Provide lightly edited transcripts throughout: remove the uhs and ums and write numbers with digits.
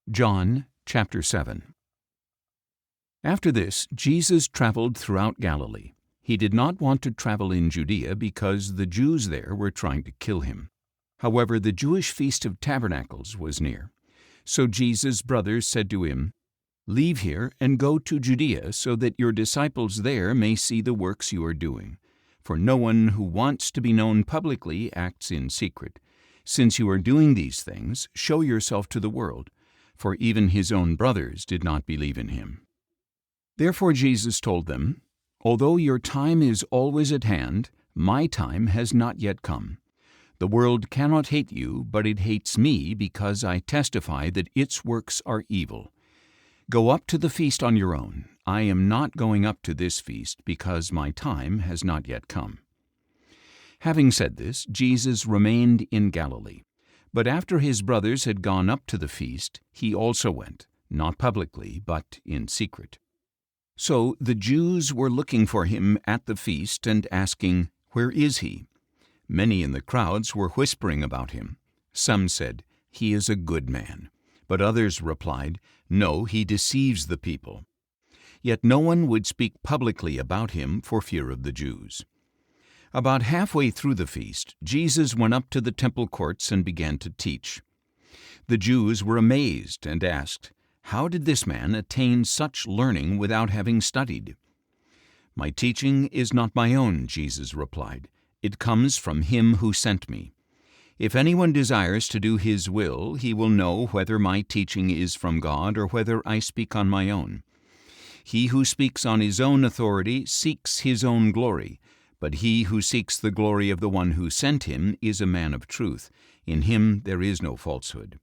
John chapter 7. After this, Jesus traveled throughout Galilee. He did not want to travel in Judea because the Jews there were trying to kill him. However, the Jewish Feast of Tabernacles was near. So Jesus' brothers said to him, "Leave here and go to Judea so that your disciples there may see the works you are doing. For no one who wants to be known publicly acts in secret. Since you are doing these things, show yourself to the world." For even his own brothers did not believe in him. Therefore Jesus told them, "Although your time is always at hand, my time has not yet come. The world cannot hate you, but it hates me because I testify that its works are evil. Go up to the feast on your own. I am not going up to this feast because my time has not yet come." Having said this, Jesus remained in Galilee. But after his brothers had gone up to the feast, he also went, not publicly, but in secret. So the Jews were looking for him at the feast and asking, "Where is he?" Many in the crowds were whispering about him. Some said, "He is a good man." But others replied, "No, he deceives the people." Yet no one would speak publicly about him for fear of the Jews. About halfway through the feast, Jesus went up to the temple courts and began to teach. The Jews were amazed and asked, "How did this man attain such learning without having studied?" "My teaching is not my own," Jesus replied. "It comes from him who sent me. If anyone desires to do his will, he will know whether my teaching is from God or whether I speak on my own. He who speaks on his own authority seeks his own glory. But he who seeks the glory of the one who sent him is a man of truth. In him there is no falsehood.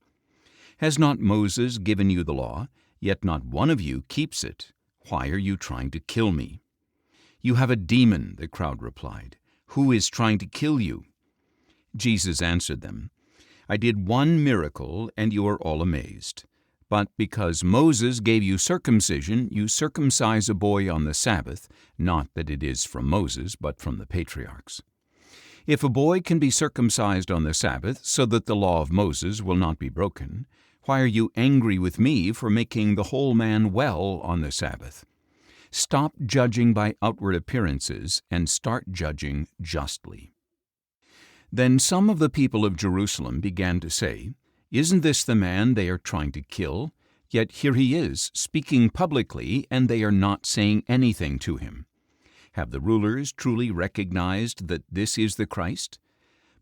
Has not Moses given you the law? Yet not one of you keeps it. Why are you trying to kill me?" "You have a demon," the crowd replied. "Who is trying to kill you?" Jesus answered them, "I did one miracle, and you are all amazed. But because Moses gave you circumcision, you circumcise a boy on the Sabbath, not that it is from Moses, but from the patriarchs. If a boy can be circumcised on the Sabbath, so that the law of Moses will not be broken, why are you angry with me for making the whole man well on the Sabbath? Stop judging by outward appearances and start judging justly." Then some of the people of Jerusalem began to say, "Isn't this the man they are trying to kill? Yet here he is, speaking publicly, and they are not saying anything to him. Have the rulers truly recognized that this is the Christ?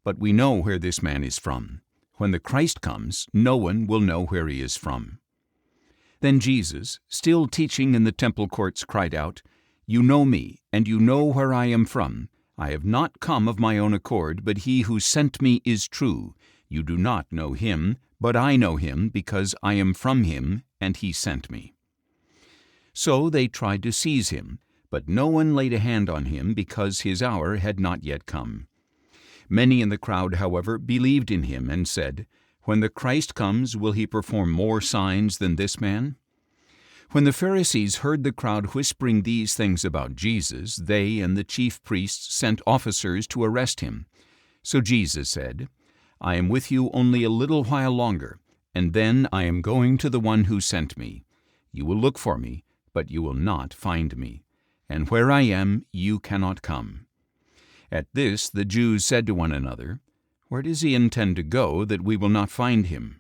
But we know where this man is from. When the Christ comes, no one will know where he is from." Then Jesus, still teaching in the temple courts, cried out, "You know me, and you know where I am from. I have not come of my own accord, but he who sent me is true. You do not know him, but I know him because I am from him, and he sent me." So they tried to seize him, but no one laid a hand on him because his hour had not yet come. Many in the crowd, however, believed in him and said, "When the Christ comes, will he perform more signs than this man?" When the Pharisees heard the crowd whispering these things about Jesus, they and the chief priests sent officers to arrest him. So Jesus said, "I am with you only a little while longer, and then I am going to the one who sent me. You will look for me, but you will not find me. And where I am, you cannot come." At this the Jews said to one another, "Where does he intend to go that we will not find him?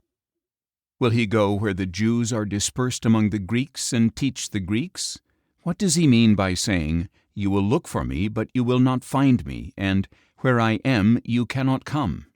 Will he go where the Jews are dispersed among the Greeks and teach the Greeks? What does he mean by saying, 'You will look for me, but you will not find me,' and 'Where I am, you cannot come'?"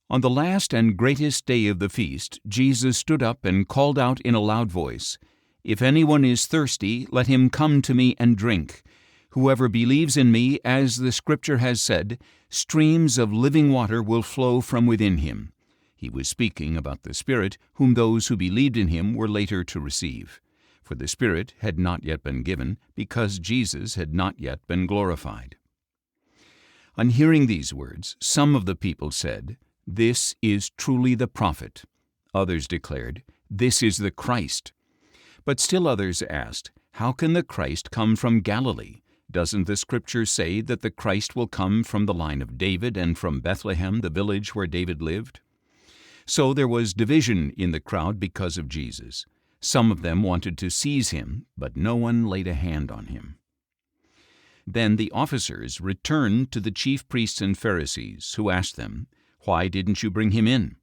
On the last and greatest day of the feast, Jesus stood up and called out in a loud voice, "If anyone is thirsty, let him come to me and drink. Whoever believes in me, as the Scripture has said, streams of living water will flow from within him." He was speaking about the Spirit, whom those who believed in him were later to receive. For the Spirit had not yet been given, because Jesus had not yet been glorified. On hearing these words, some of the people said, "This is truly the prophet." Others declared, "This is the Christ." But still others asked, "How can the Christ come from Galilee? Doesn't the Scripture say that the Christ will come from the line of David and from Bethlehem, the village where David lived?" So there was division in the crowd because of Jesus. Some of them wanted to seize him, but no one laid a hand on him. Then the officers returned to the chief priests and Pharisees, who asked them, "Why didn't you bring him in?"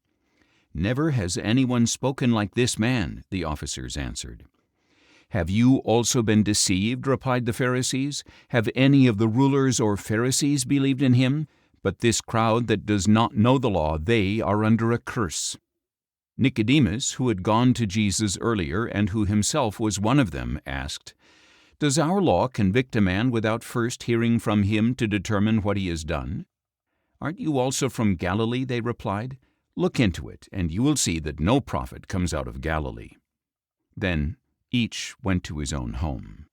"Never has anyone spoken like this man," the officers answered. "Have you also been deceived?" replied the Pharisees. "Have any of the rulers or Pharisees believed in him? But this crowd that does not know the law, they are under a curse." Nicodemus, who had gone to Jesus earlier and who himself was one of them, asked, "Does our law convict a man without first hearing from him to determine what he has done?" "Aren't you also from Galilee?" they replied. "Look into it, and you will see that no prophet comes out of Galilee." Then each went to his own home.